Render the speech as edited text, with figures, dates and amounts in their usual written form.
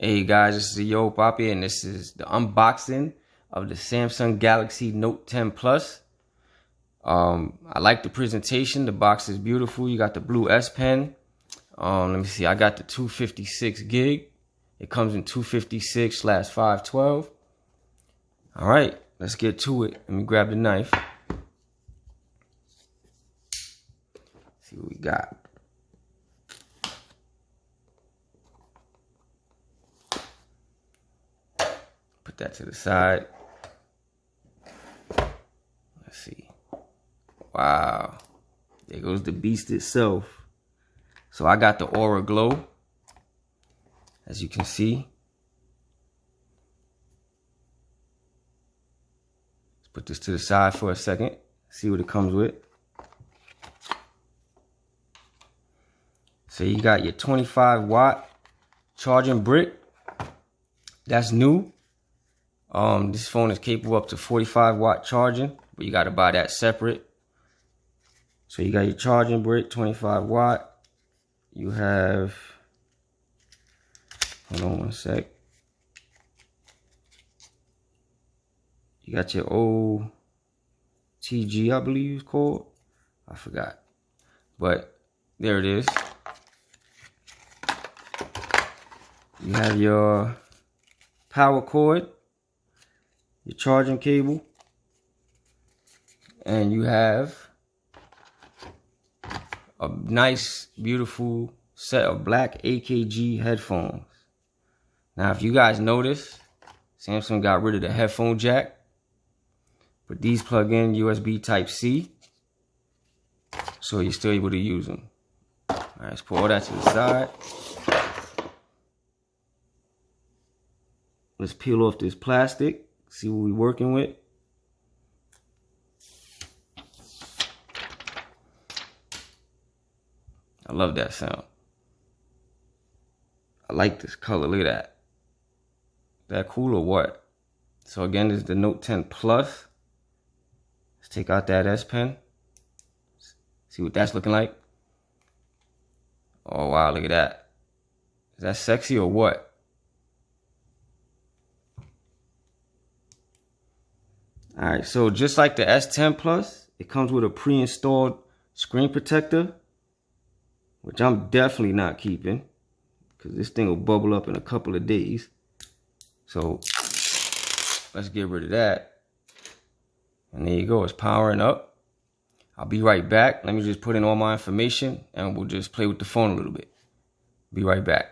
Hey guys, this is Yo Papi, and this is the unboxing of the Samsung Galaxy Note 10 Plus. I like the presentation. The box is beautiful. You got the blue S Pen. Let me see. I got the 256 gig. It comes in 256/512. All right, let's get to it. Let me grab the knife. See what we got. Put that to the side. Let's see. Wow. There goes the beast itself. So I got the Aura Glow, as you can see. Let's put this to the side for a second. See what it comes with. So you got your 25-watt charging brick. That's new. This phone is capable up to 45-watt charging, but you got to buy that separate. So you got your charging brick, 25-watt. You have, hold on one sec. You got your OTG, I believe it's called. I forgot, but there it is. You have your power cord, your charging cable, and you have a nice, beautiful set of black AKG headphones. Now, if you guys notice, Samsung got rid of the headphone jack, but these plug in USB Type-C, so you're still able to use them. All right, let's put all that to the side. Let's peel off this plastic, see what we're working with. I love that sound. I like this color. Look at that. That cool or what? So again, this is the Note 10 Plus. Let's take out that S Pen. See what that's looking like. Oh wow, look at that. Is that sexy or what? Alright, so just like the S10 Plus, it comes with a pre-installed screen protector, which I'm definitely not keeping, because this thing will bubble up in a couple of days. So let's get rid of that. And there you go, it's powering up. I'll be right back. Let me just put in all my information and we'll just play with the phone a little bit. Be right back.